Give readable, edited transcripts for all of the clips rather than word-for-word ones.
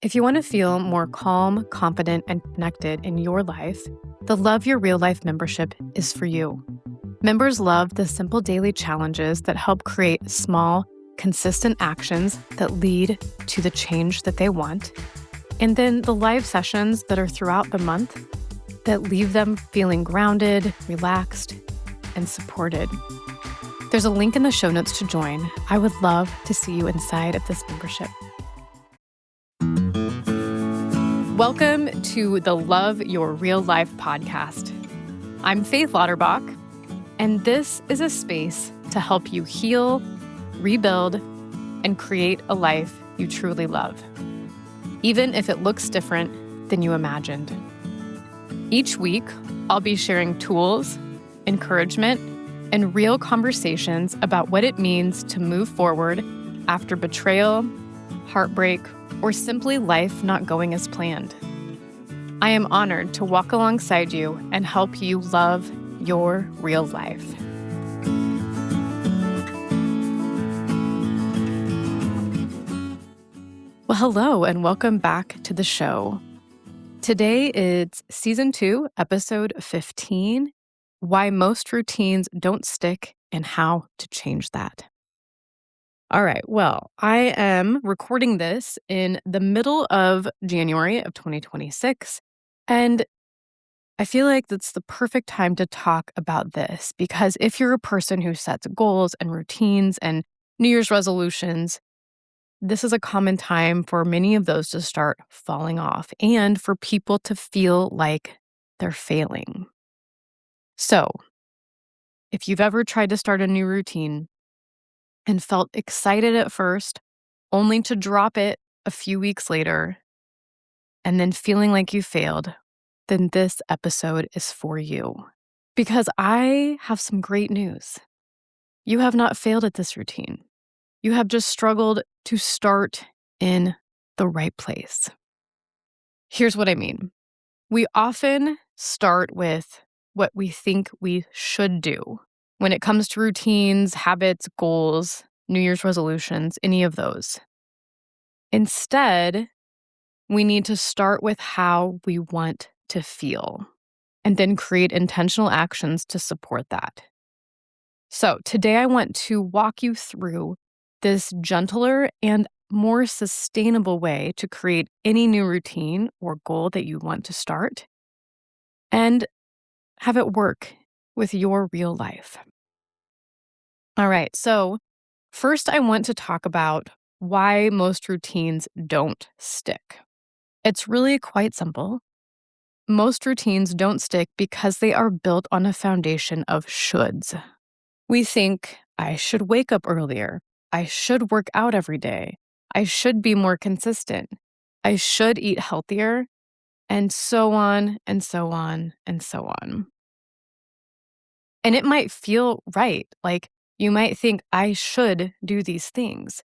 If you want to feel more calm, confident, and connected in your life, the Love Your Real Life membership is for you. Members love the simple daily challenges that help create small, consistent actions that lead to the change that they want. And then the live sessions that are throughout the month that leave them feeling grounded, relaxed, and supported. There's a link in the show notes to join. I would love to see you inside of this membership. Welcome to the Love Your Real Life podcast. I'm Faith Lauterbach, and this is a space to help you heal, rebuild, and create a life you truly love, even if it looks different than you imagined. Each week, I'll be sharing tools, encouragement, and real conversations about what it means to move forward after betrayal, heartbreak, or simply life not going as planned. I am honored to walk alongside you and help you love your real life. Well, hello, and welcome back to the show. Today is Season 2, Episode 15, Why Most Routines Don't Stick and How to Change That. All right, well, I am recording this in the middle of January of 2026, and I feel like that's the perfect time to talk about this because if you're a person who sets goals and routines and New Year's resolutions, this is a common time for many of those to start falling off and for people to feel like they're failing. So, if you've ever tried to start a new routine and felt excited at first, only to drop it a few weeks later, and then feeling like you failed, then this episode is for you. Because I have some great news. You have not failed at this routine. You have just struggled to start in the right place. Here's what I mean. We often start with what we think we should do when it comes to routines, habits, goals, New Year's resolutions, any of those. Instead, we need to start with how we want to feel and then create intentional actions to support that. So today I want to walk you through this gentler and more sustainable way to create any new routine or goal that you want to start and have it work with your real life. All right, so first I want to talk about why most routines don't stick. It's really quite simple. Most routines don't stick because they are built on a foundation of shoulds. We think, I should wake up earlier. I should work out every day. I should be more consistent. I should eat healthier, and so on and so on and so on. And it might feel right. Like you might think, I should do these things.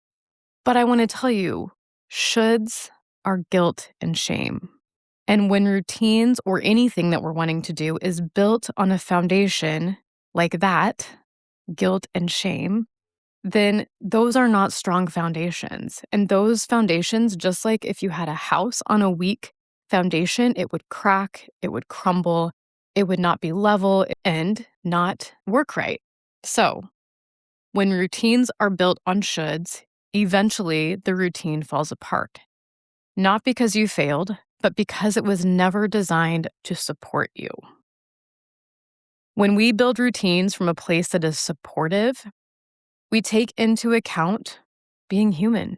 But I want to tell you, shoulds are guilt and shame. And when routines or anything that we're wanting to do is built on a foundation like that, guilt and shame, then those are not strong foundations. And those foundations, just like if you had a house on a weak foundation, it would crack, it would crumble, it would not be level and not work right. So when routines are built on shoulds, eventually the routine falls apart. Not because you failed, but because it was never designed to support you. When we build routines from a place that is supportive, we take into account being human,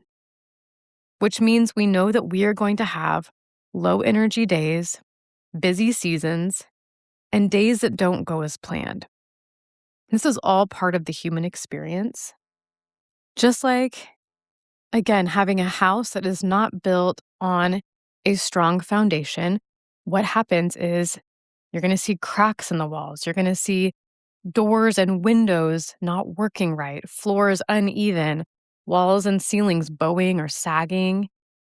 which means we know that we are going to have low energy days, busy seasons, and days that don't go as planned. This is all part of the human experience. Just like, again, having a house that is not built on a strong foundation, what happens is you're going to see cracks in the walls. You're going to see doors and windows not working right, floors uneven, walls and ceilings bowing or sagging.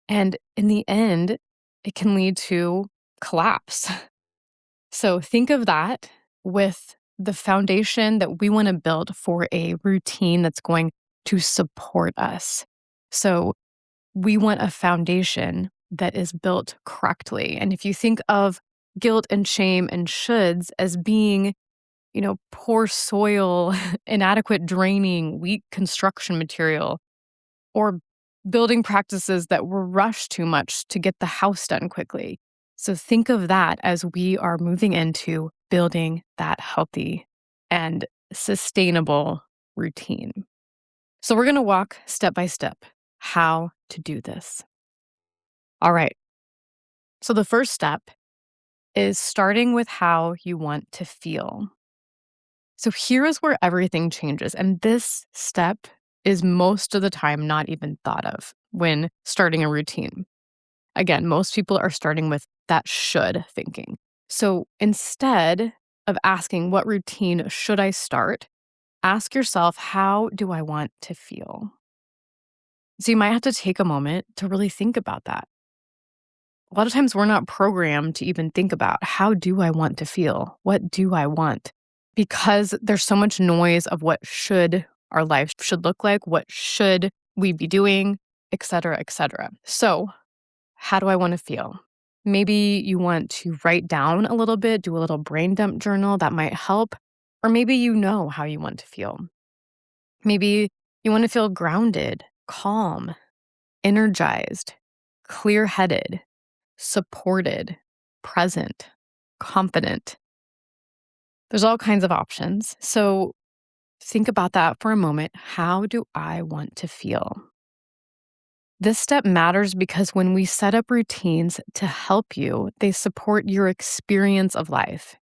And in the end, it can lead to collapse. So think of that with the foundation that we want to build for a routine that's going to support us. So we want a foundation that is built correctly. And if you think of guilt and shame and shoulds as being, poor soil, inadequate draining, weak construction material, or building practices that were rushed too much to get the house done quickly. So think of that as we are moving into building that healthy and sustainable routine. So we're going to walk step by step how to do this. All right. So the first step is starting with how you want to feel. So here is where everything changes. And this step is most of the time not even thought of when starting a routine. Again, most people are starting with that should thinking. So instead of asking, what routine should I start? Ask yourself, how do I want to feel? So you might have to take a moment to really think about that. A lot of times we're not programmed to even think about, how do I want to feel? What do I want? Because there's so much noise of what should our life should look like, what should we be doing, et cetera, et cetera. So how do I want to feel? Maybe you want to write down a little bit, do a little brain dump journal that might help. Or maybe you know how you want to feel. Maybe you want to feel grounded, calm, energized, clear headed, supported, present, confident. There's all kinds of options. So think about that for a moment. How do I want to feel? This step matters because when we set up routines to help you, they support your experience of life,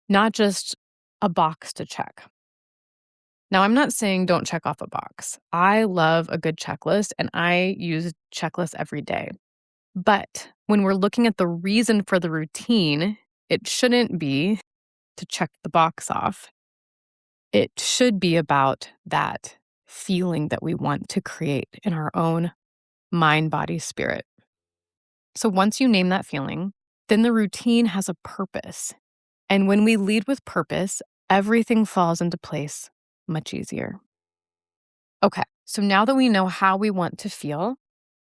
not just a box to check. Now, I'm not saying don't check off a box. I love a good checklist and I use checklists every day. But when we're looking at the reason for the routine, it shouldn't be to check the box off. It should be about that feeling that we want to create in our own mind, body, spirit. So once you name that feeling, then the routine has a purpose. And when we lead with purpose, everything falls into place much easier. Okay, so now that we know how we want to feel,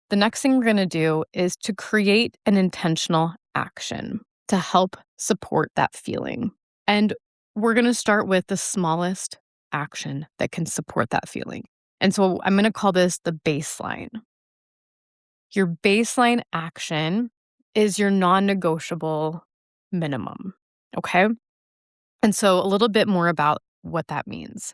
the next thing we're going to do is to create an intentional action to help support that feeling. And we're going to start with the smallest action that can support that feeling. And so I'm going to call this the baseline. Your baseline action is your non-negotiable minimum, okay? And so a little bit more about what that means.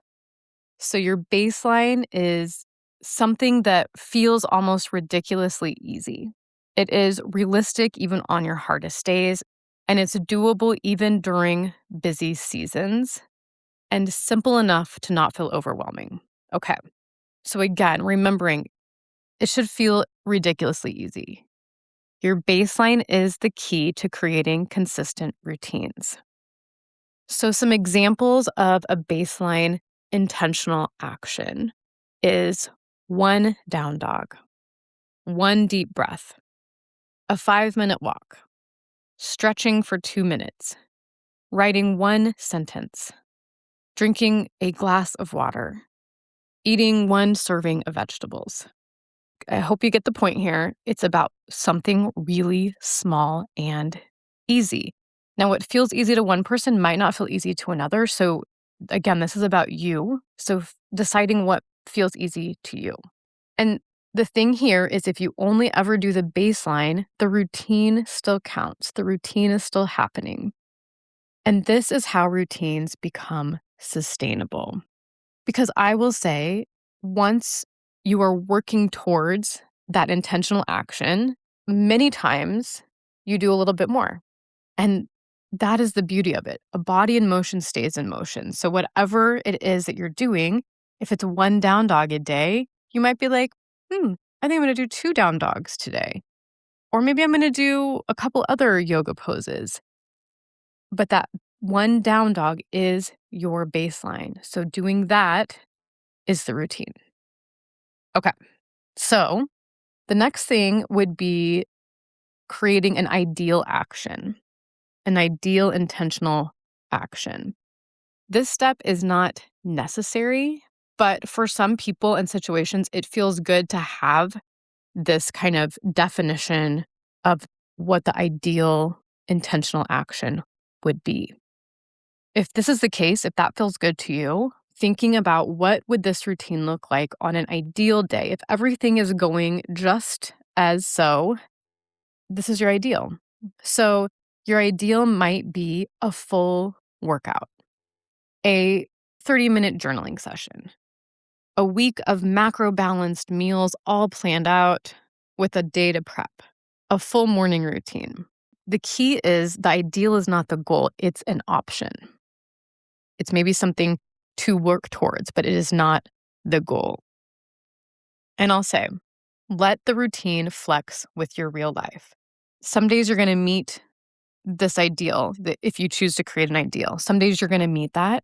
So your baseline is something that feels almost ridiculously easy. It is realistic even on your hardest days, and it's doable even during busy seasons, and simple enough to not feel overwhelming. Okay. So again, remembering it should feel ridiculously easy. Your baseline is the key to creating consistent routines. So some examples of a baseline intentional action is 1 down dog, 1 deep breath, a 5-minute walk, stretching for 2 minutes, writing 1 sentence, drinking a glass of water, eating 1 serving of vegetables. I hope you get the point here. It's about something really small and easy. Now, what feels easy to one person might not feel easy to another. So, again, this is about you. So, deciding what feels easy to you. And the thing here is if you only ever do the baseline, the routine still counts. The routine is still happening. And this is how routines become sustainable. Because I will say, once you are working towards that intentional action, many times you do a little bit more. And that is the beauty of it. A body in motion stays in motion. So, whatever it is that you're doing, if it's 1 down dog a day, you might be like, I think I'm going to do 2 down dogs today. Or maybe I'm going to do a couple other yoga poses. But that 1 down dog is your baseline. So, doing that is the routine. Okay. So the next thing would be creating an ideal action, an ideal intentional action. This step is not necessary, but for some people and situations, it feels good to have this kind of definition of what the ideal intentional action would be. If this is the case, if that feels good to you, thinking about what would this routine look like on an ideal day, if everything is going just as so, this is your ideal. So, your ideal might be a full workout, a 30-minute journaling session, a week of macro balanced meals all planned out with a day to prep, a full morning routine. The key is the ideal is not the goal, it's an option. It's maybe something to work towards, but it is not the goal. And I'll say, let the routine flex with your real life. Some days you're going to meet this ideal, if you choose to create an ideal. Some days you're going to meet that,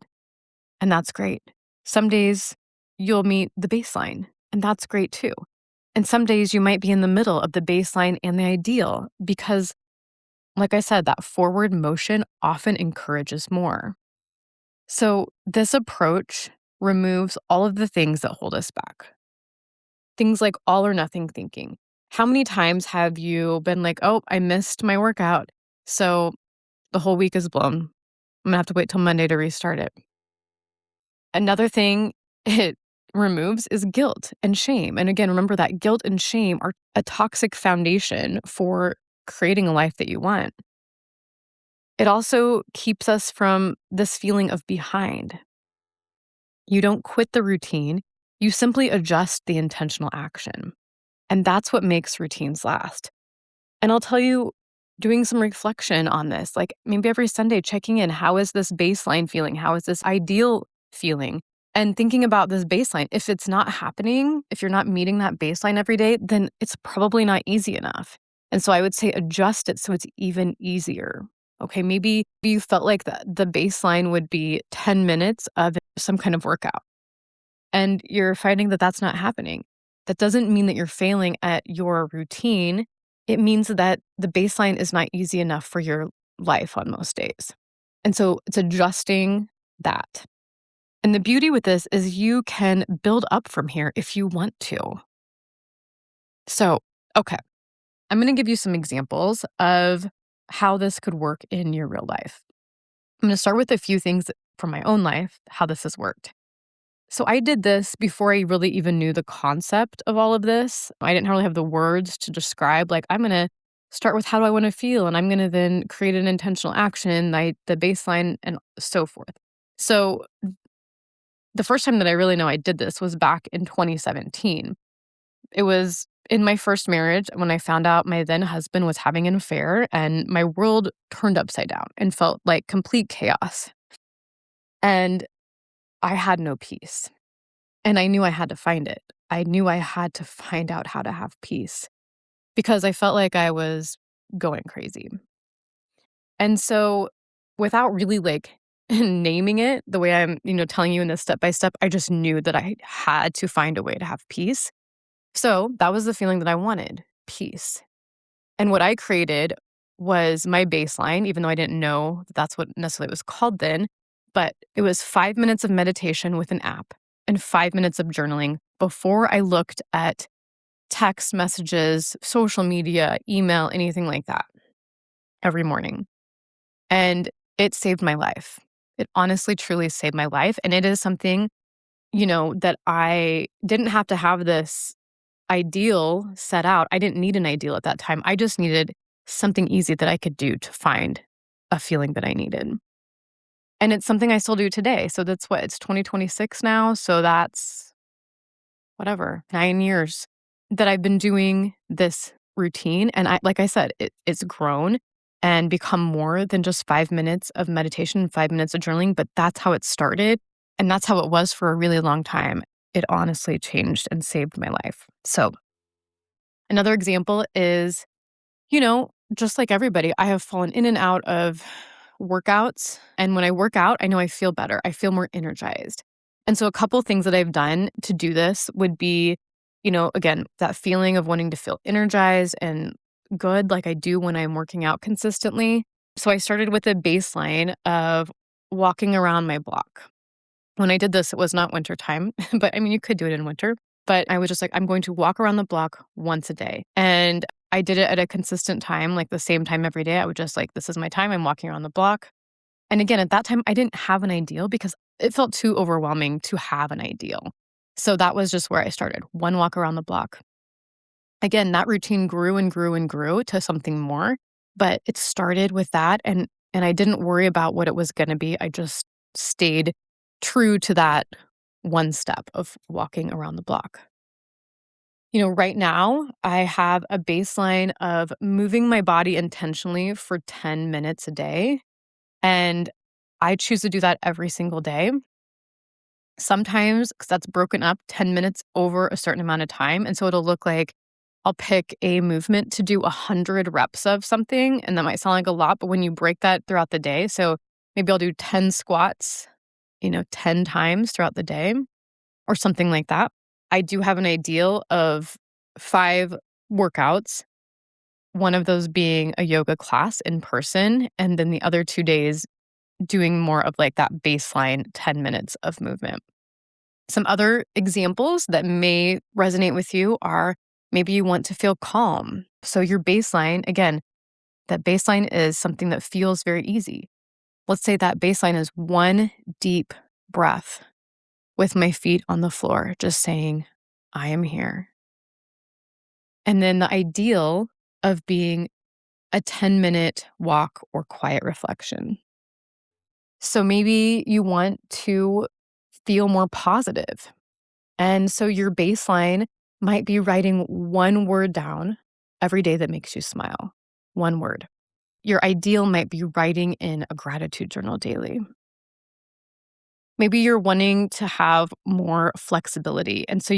and that's great. Some days you'll meet the baseline, and that's great too. And some days you might be in the middle of the baseline and the ideal because, like I said, that forward motion often encourages more. So, this approach removes all of the things that hold us back. Things like all or nothing thinking. How many times have you been like, oh, I missed my workout, so the whole week is blown. I'm gonna have to wait till Monday to restart it. Another thing it removes is guilt and shame. And again, remember that guilt and shame are a toxic foundation for creating a life that you want. It also keeps us from this feeling of behind. You don't quit the routine, you simply adjust the intentional action. And that's what makes routines last. And I'll tell you, doing some reflection on this, like maybe every Sunday, checking in. How is this baseline feeling? How is this ideal feeling? And thinking about this baseline. If it's not happening, if you're not meeting that baseline every day, then it's probably not easy enough. And so I would say adjust it so it's even easier. Okay, maybe you felt like the baseline would be 10 minutes of some kind of workout, and you're finding that that's not happening. That doesn't mean that you're failing at your routine. It means that the baseline is not easy enough for your life on most days. And so it's adjusting that. And the beauty with this is you can build up from here if you want to. So, okay, I'm going to give you some examples of how this could work in your real life. I'm going to start with a few things from my own life, how this has worked. So I did this before I really even knew the concept of all of this. I didn't really have the words to describe, like, I'm going to start with how do I want to feel, and I'm going to then create an intentional action, the baseline, and so forth. So the first time that I really know I did this was back in 2017. It was in my first marriage when I found out my then husband was having an affair, and my world turned upside down and felt like complete chaos. And I had no peace. And I knew I had to find it. I knew I had to find out how to have peace because I felt like I was going crazy. And so without really like naming it the way I'm, telling you in this step by step, I just knew that I had to find a way to have peace. So that was the feeling that I wanted, peace. And what I created was my baseline, even though I didn't know that that's what necessarily it was called then, but it was 5 minutes of meditation with an app and 5 minutes of journaling before I looked at text messages, social media, email, anything like that every morning. And it saved my life. It honestly, truly saved my life. And it is something, that I didn't have to have this ideal set out. I didn't need an ideal at that time. I just needed something easy that I could do to find a feeling that I needed. And it's something I still do today. So that's what, it's 2026 now. So that's whatever, 9 years that I've been doing this routine. And like I said, it's grown and become more than just 5 minutes of meditation and 5 minutes of journaling, but that's how it started. And that's how it was for a really long time. It honestly changed and saved my life. So another example is, just like everybody, I have fallen in and out of workouts. And when I work out, I know I feel better. I feel more energized. And so a couple things that I've done to do this would be, again, that feeling of wanting to feel energized and good like I do when I'm working out consistently. So I started with a baseline of walking around my block. When I did this, it was not wintertime, but I mean, you could do it in winter. But I was just like, I'm going to walk around the block once a day. And I did it at a consistent time, like the same time every day. I would just this is my time. I'm walking around the block. And again, at that time, I didn't have an ideal because it felt too overwhelming to have an ideal. So that was just where I started. One walk around the block. Again, that routine grew and grew and grew to something more, but it started with that, and I didn't worry about what it was gonna be. I just stayed true to that one step of walking around the block. Right now, I have a baseline of moving my body intentionally for 10 minutes a day, and I choose to do that every single day. Sometimes, because that's broken up 10 minutes over a certain amount of time, and so it'll look like I'll pick a movement to do 100 reps of something, and that might sound like a lot, but when you break that throughout the day, so maybe I'll do 10 squats, 10 times throughout the day or something like that. I do have an ideal of 5 workouts, one of those being a yoga class in person, and then the other 2 days doing more of that baseline 10 minutes of movement. Some other examples that may resonate with you are maybe you want to feel calm. So your baseline, again, that baseline is something that feels very easy. Let's say that baseline is one deep breath with my feet on the floor, just saying, I am here. And then the ideal of being a 10-minute walk or quiet reflection. So maybe you want to feel more positive. And so your baseline might be writing one word down every day that makes you smile. One word. Your ideal might be writing in a gratitude journal daily. Maybe you're wanting to have more flexibility. And so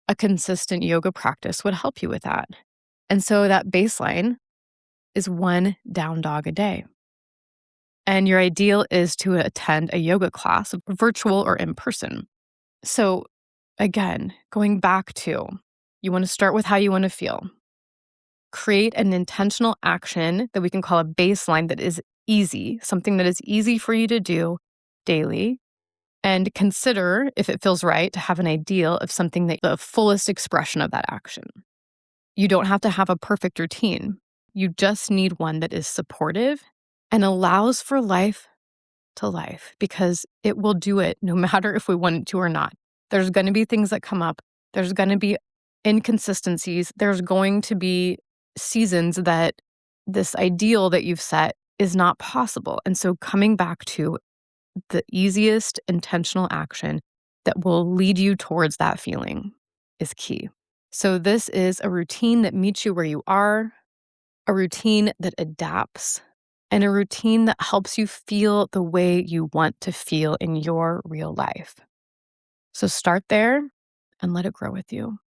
a consistent yoga practice would help you with that. And so that baseline is one down dog a day. And your ideal is to attend a yoga class, virtual or in person. So again, going back to, you want to start with how you want to feel. Create an intentional action that we can call a baseline that is easy, something that is easy for you to do daily. And consider, if it feels right, to have an ideal of something that the fullest expression of that action. You don't have to have a perfect routine. You just need one that is supportive and allows for life to life, because it will do it no matter if we want it to or not. There's going to be things that come up. There's going to be inconsistencies. There's going to be seasons that this ideal that you've set is not possible. And so coming back to the easiest intentional action that will lead you towards that feeling is key. So this is a routine that meets you where you are, a routine that adapts, and a routine that helps you feel the way you want to feel in your real life. So start there and let it grow with you.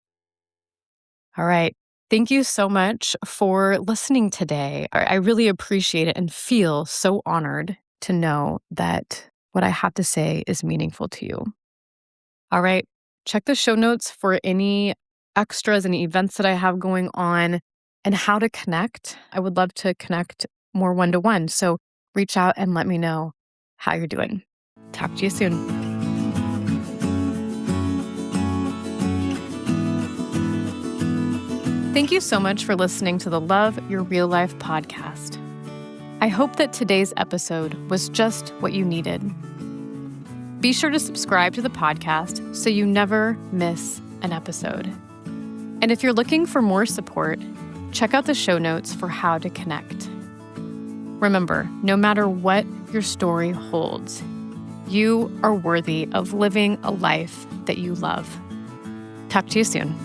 All right. Thank you so much for listening today. I really appreciate it and feel so honored to know that what I have to say is meaningful to you. All right. Check the show notes for any extras, any events that I have going on, and how to connect. I would love to connect more one-to-one. So reach out and let me know how you're doing. Talk to you soon. Thank you so much for listening to the Love Your Real Life podcast. I hope that today's episode was just what you needed. Be sure to subscribe to the podcast so you never miss an episode. And if you're looking for more support, check out the show notes for how to connect. Remember, no matter what your story holds, you are worthy of living a life that you love. Talk to you soon.